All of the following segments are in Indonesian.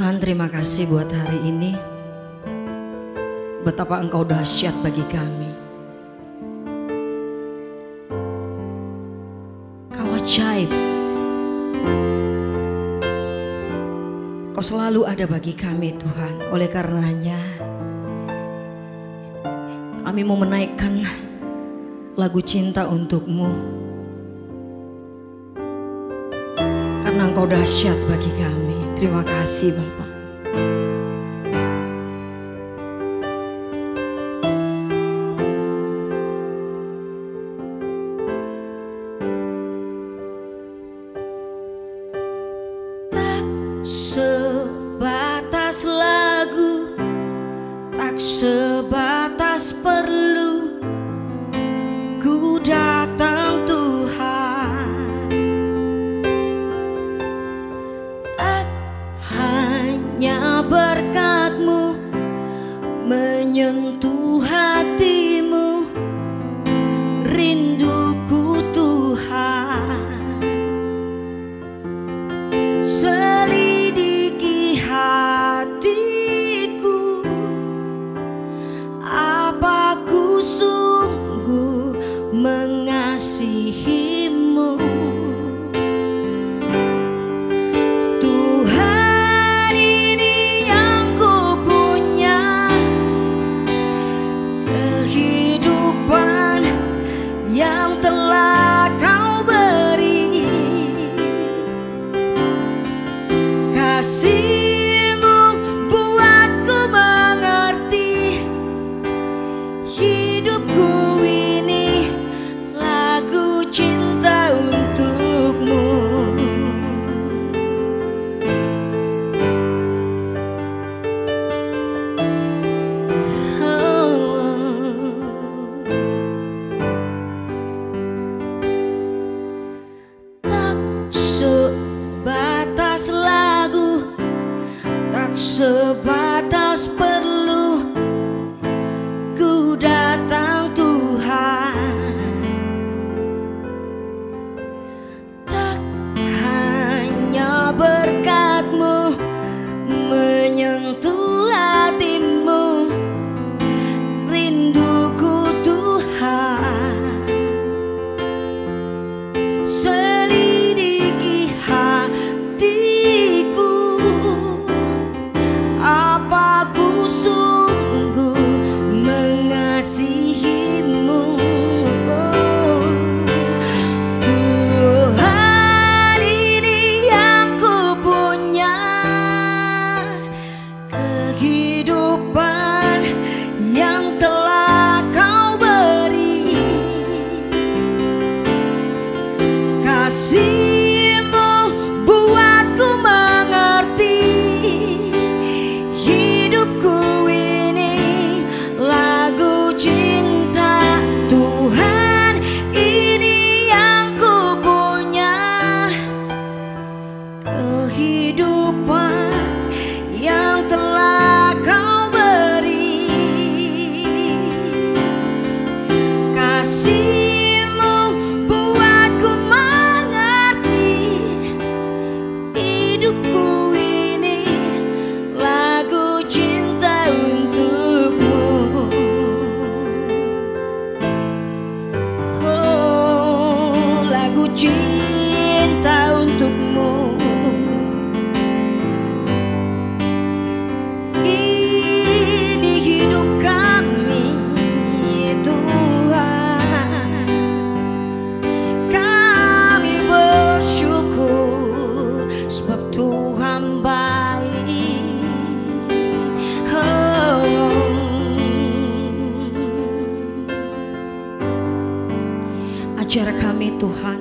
Tuhan, terima kasih buat hari ini. Betapa Engkau dahsyat bagi kami. Kau ajaib. Kau selalu ada bagi kami, Tuhan. Oleh karenanya kami mau menaikkan lagu cinta untuk-Mu, karena Engkau dahsyat bagi kami. Terima kasih Bapa. Tak sebatas lagu, tak sebatas perlu, ku datang Tuhan. Tak hanya berkat-Mu menyentuh hatimu, rinduku Tuhan. Selidiki hatiku, apa ku sungguh mengasihi-Mu. Tuhan, ini yang ku punya, kehidupan yang telah Kau beri. Kasih-Mu buatku mengerti, hidupku ini lagu cinta untuk-Mu. Tak sebatas lagu, tak sebatas perlu, ku datang Tuhan. Tak hanya berkat-Mu menyentuh hatimu, rinduku Tuhan. Selidiki hatiku, apa ku sungguh mengasihi-Mu. Tuhan, ini yang ku punya, kehidupan yang telah Kau beri. Kasih-Mu buatku mengerti, hidupku ini lagu cinta. Tuhan, ini yang ku punya, kehidupan yang telah Kau beri. Kasih-Mu buatku mengerti, hidupku ini lagu cinta untuk-Mu. Oh, lagu cinta untuk-Mu. Ini hidup kami Tuhan, kami bersyukur sebab Tuhan baik. Oh. Ajar kami Tuhan,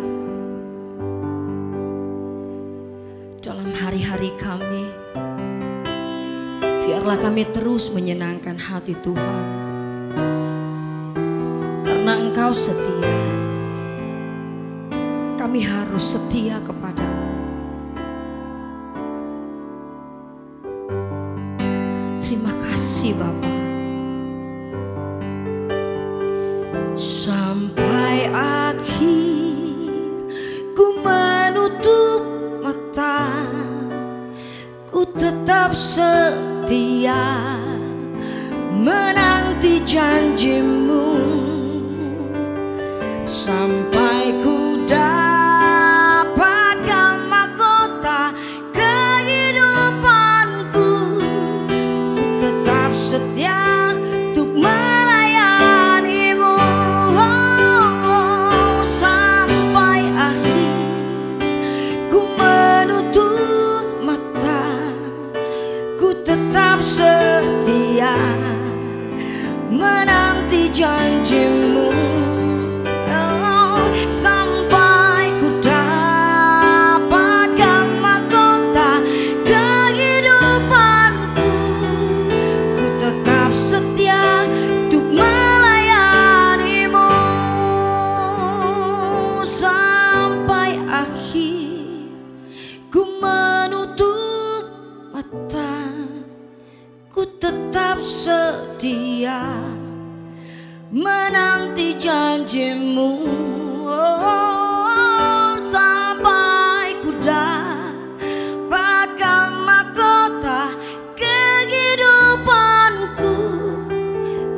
dalam hari-hari kami, biarlah kami terus menyenangkan hati Tuhan, karena Engkau setia. Kami harus setia kepada-Mu. Terima kasih Bapa. Sampai akhir ku menutup mata, ku tetap tetap setia menanti janjimu sampai ku dapatkan mahkota kehidupanku. Ku tetap setia untuk melayanimu sampai akhir. Ku menutup mata, ku tetap setia menanti janjimu sampai ku dapatkan mahkota kehidupanku. Ku tetap setia untuk melayanimu sampai akhir. Ku menutup mata, ku tetap setia menanti janjimu sampai ku dapatkan mahkota kehidupanku.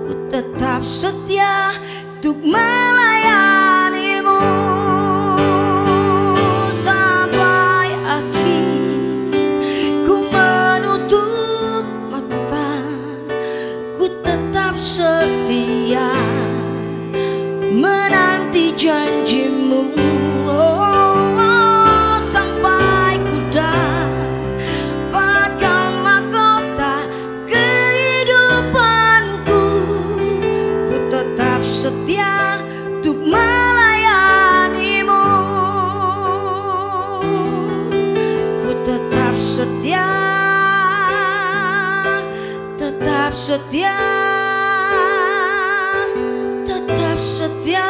Ku tetap setia untuk melayanimu sampai akhir. Ku menutup mata, ku tetap setia menanti janjimu sampai ku dapatkan mahkota kehidupanku. Ku tetap setia untuk melayanimu. Ku tetap setia, tetap setia, tetap setia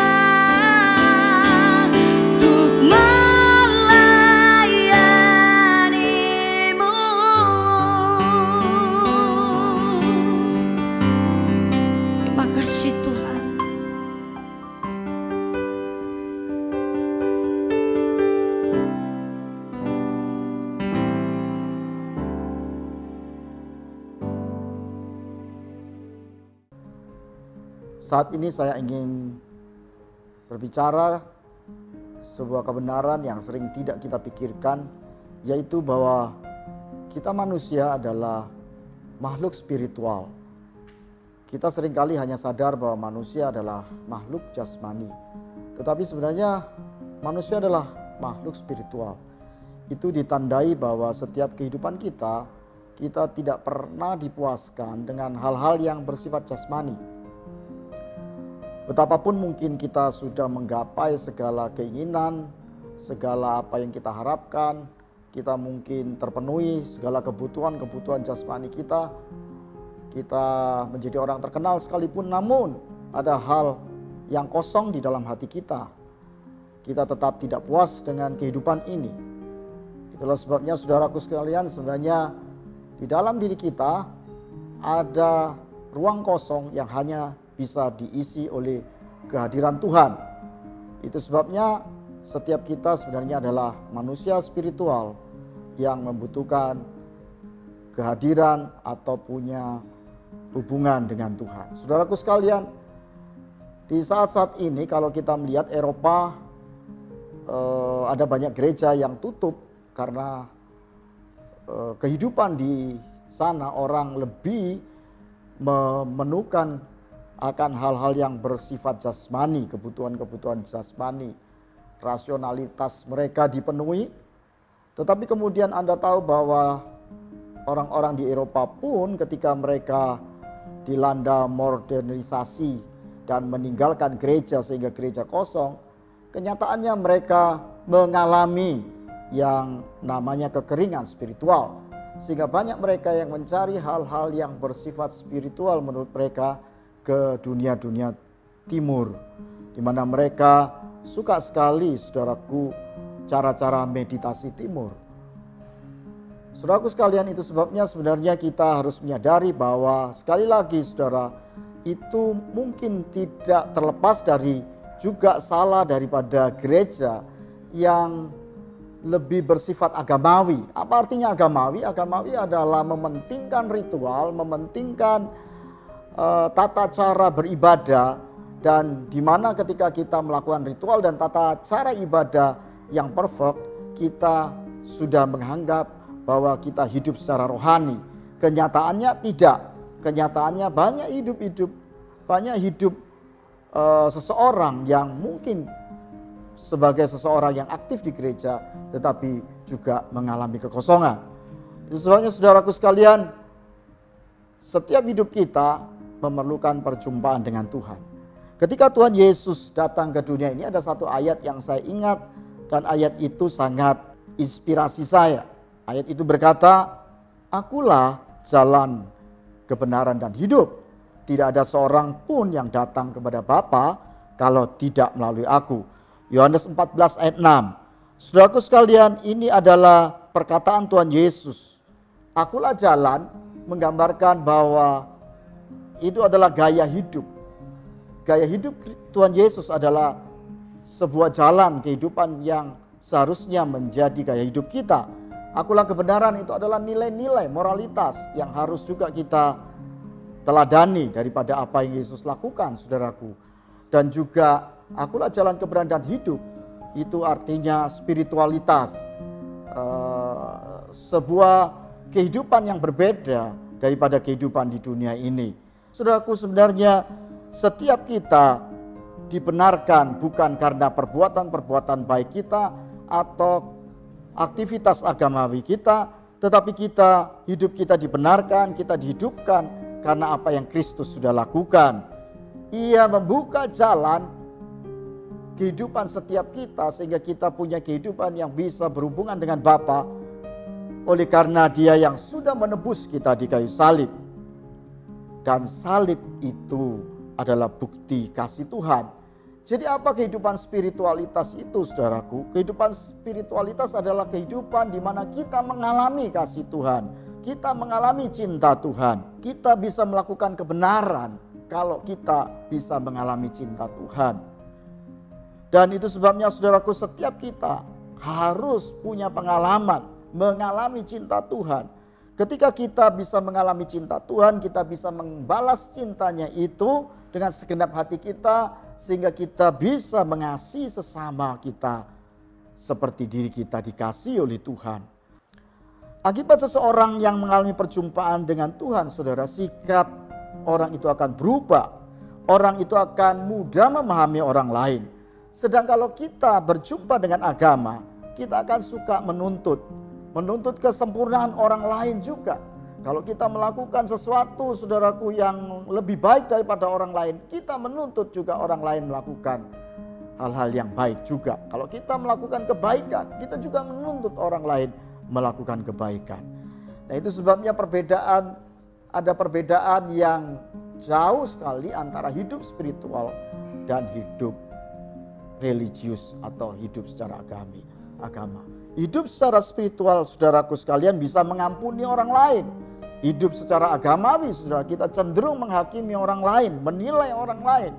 untuk melayanimu. Terima kasih Tuhan. Saat ini saya ingin berbicara sebuah kebenaran yang sering tidak kita pikirkan, yaitu bahwa kita manusia adalah makhluk spiritual. Kita seringkali hanya sadar bahwa manusia adalah makhluk jasmani, tetapi sebenarnya manusia adalah makhluk spiritual. Itu ditandai bahwa setiap kehidupan kita tidak pernah dipuaskan dengan hal-hal yang bersifat jasmani. Betapapun mungkin kita sudah menggapai segala keinginan, segala apa yang kita harapkan, kita mungkin terpenuhi segala kebutuhan jasmani kita menjadi orang terkenal sekalipun, namun ada hal yang kosong di dalam hati kita. Kita tetap tidak puas dengan kehidupan ini. Itulah sebabnya saudaraku sekalian, sebenarnya di dalam diri kita ada ruang kosong yang hanya bisa diisi oleh kehadiran Tuhan. Itu sebabnya setiap kita sebenarnya adalah manusia spiritual yang membutuhkan kehadiran atau punya hubungan dengan Tuhan. Saudaraku sekalian, di saat-saat ini kalau kita melihat Eropa, ada banyak gereja yang tutup karena kehidupan di sana orang lebih memenuhkan akan hal-hal yang bersifat jasmani, kebutuhan-kebutuhan jasmani, rasionalitas mereka dipenuhi. Tetapi kemudian Anda tahu bahwa orang-orang di Eropa pun ketika mereka dilanda modernisasi dan meninggalkan gereja sehingga gereja kosong, kenyataannya mereka mengalami yang namanya kekeringan spiritual. Sehingga banyak mereka yang mencari hal-hal yang bersifat spiritual menurut mereka ke dunia-dunia timur, di mana mereka suka sekali, saudaraku, cara-cara meditasi timur. Saudaraku sekalian, itu sebabnya sebenarnya kita harus menyadari bahwa sekali lagi saudara, itu mungkin tidak terlepas dari juga salah daripada gereja yang lebih bersifat agamawi. Apa artinya agamawi? Agamawi adalah mementingkan ritual, mementingkan tata cara beribadah, dan di mana ketika kita melakukan ritual dan tata cara ibadah yang perfect, kita sudah menganggap bahwa kita hidup secara rohani. Kenyataannya tidak. Kenyataannya banyak hidup seseorang yang mungkin sebagai seseorang yang aktif di gereja tetapi juga mengalami kekosongan. Itu sebabnya saudaraku sekalian, setiap hidup kita memerlukan perjumpaan dengan Tuhan. Ketika Tuhan Yesus datang ke dunia ini, ada satu ayat yang saya ingat dan ayat itu sangat inspirasi saya. Ayat itu berkata, "Akulah jalan, kebenaran dan hidup. Tidak ada seorang pun yang datang kepada Bapa kalau tidak melalui aku." Yohanes 14 ayat 6. Saudaraku sekalian, ini adalah perkataan Tuhan Yesus. Akulah jalan menggambarkan bahwa itu adalah gaya hidup. Gaya hidup Tuhan Yesus adalah sebuah jalan kehidupan yang seharusnya menjadi gaya hidup kita. Akulah kebenaran itu adalah nilai-nilai moralitas yang harus juga kita teladani daripada apa yang Yesus lakukan, saudaraku. Dan juga akulah jalan kebenaran dan hidup, itu artinya spiritualitas, sebuah kehidupan yang berbeda daripada kehidupan di dunia ini. Saudaraku, sebenarnya setiap kita dibenarkan bukan karena perbuatan-perbuatan baik kita atau aktivitas agamawi kita, tetapi hidup kita dibenarkan, kita dihidupkan karena apa yang Kristus sudah lakukan. Ia membuka jalan kehidupan setiap kita sehingga kita punya kehidupan yang bisa berhubungan dengan Bapa oleh karena Dia yang sudah menebus kita di kayu salib. Dan salib itu adalah bukti kasih Tuhan. Jadi apa kehidupan spiritualitas itu, saudaraku? Kehidupan spiritualitas adalah kehidupan di mana kita mengalami kasih Tuhan. Kita mengalami cinta Tuhan. Kita bisa melakukan kebenaran kalau kita bisa mengalami cinta Tuhan. Dan itu sebabnya saudaraku, setiap kita harus punya pengalaman mengalami cinta Tuhan. Ketika kita bisa mengalami cinta Tuhan, kita bisa membalas cintanya itu dengan segenap hati kita, sehingga kita bisa mengasihi sesama kita seperti diri kita dikasihi oleh Tuhan. Akibat seseorang yang mengalami perjumpaan dengan Tuhan, saudara, sikap orang itu akan berubah. Orang itu akan mudah memahami orang lain. Sedang kalau kita berjumpa dengan agama, kita akan suka menuntut kesempurnaan orang lain juga. Kalau kita melakukan sesuatu, saudaraku, yang lebih baik daripada orang lain, kita menuntut juga orang lain melakukan hal-hal yang baik juga. Kalau kita melakukan kebaikan, kita juga menuntut orang lain melakukan kebaikan. Nah, itu sebabnya ada perbedaan yang jauh sekali antara hidup spiritual dan hidup religius atau hidup secara agama. Hidup secara spiritual, saudaraku sekalian, bisa mengampuni orang lain. Hidup secara agamawi, saudara, kita cenderung menghakimi orang lain, menilai orang lain.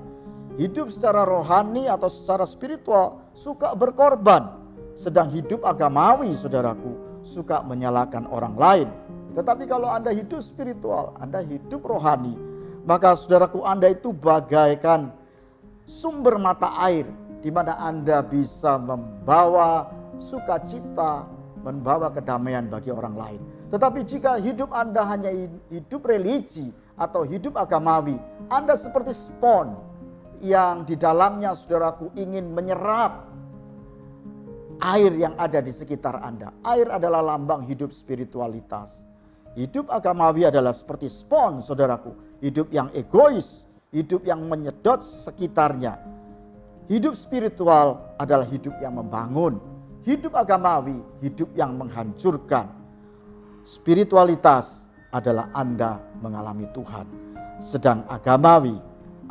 Hidup secara rohani atau secara spiritual suka berkorban. Sedang hidup agamawi, saudaraku, suka menyalahkan orang lain. Tetapi kalau Anda hidup spiritual, Anda hidup rohani, maka saudaraku, Anda itu bagaikan sumber mata air, di mana Anda bisa membawa sukacita, membawa kedamaian bagi orang lain. Tetapi jika hidup Anda hanya hidup religi atau hidup agamawi, Anda seperti spon yang di dalamnya, saudaraku, ingin menyerap air yang ada di sekitar Anda. Air adalah lambang hidup spiritualitas. Hidup agamawi adalah seperti spon, saudaraku. Hidup yang egois, hidup yang menyedot sekitarnya. Hidup spiritual adalah hidup yang membangun. Hidup agamawi, hidup yang menghancurkan. Spiritualitas adalah Anda mengalami Tuhan. Sedang agamawi,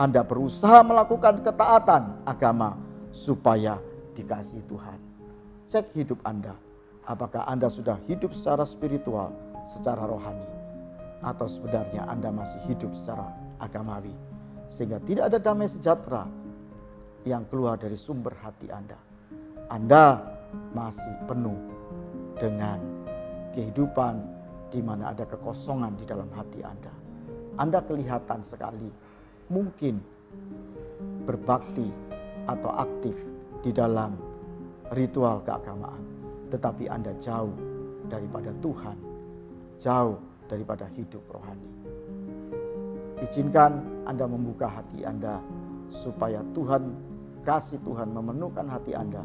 Anda berusaha melakukan ketaatan agama supaya dikasihi Tuhan. Cek hidup Anda. Apakah Anda sudah hidup secara spiritual, secara rohani, atau sebenarnya Anda masih hidup secara agamawi, sehingga tidak ada damai sejahtera yang keluar dari sumber hati Anda. Anda masih penuh dengan kehidupan di mana ada kekosongan di dalam hati Anda. Anda kelihatan sekali mungkin berbakti atau aktif di dalam ritual keagamaan, tetapi Anda jauh daripada Tuhan, jauh daripada hidup rohani. Izinkan Anda membuka hati Anda supaya kasih Tuhan memenuhkan hati Anda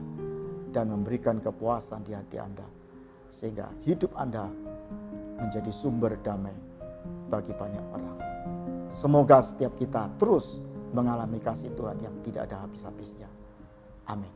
dan memberikan kepuasan di hati Anda, sehingga hidup Anda menjadi sumber damai bagi banyak orang. Semoga setiap kita terus mengalami kasih Tuhan yang tidak ada habis-habisnya. Amin.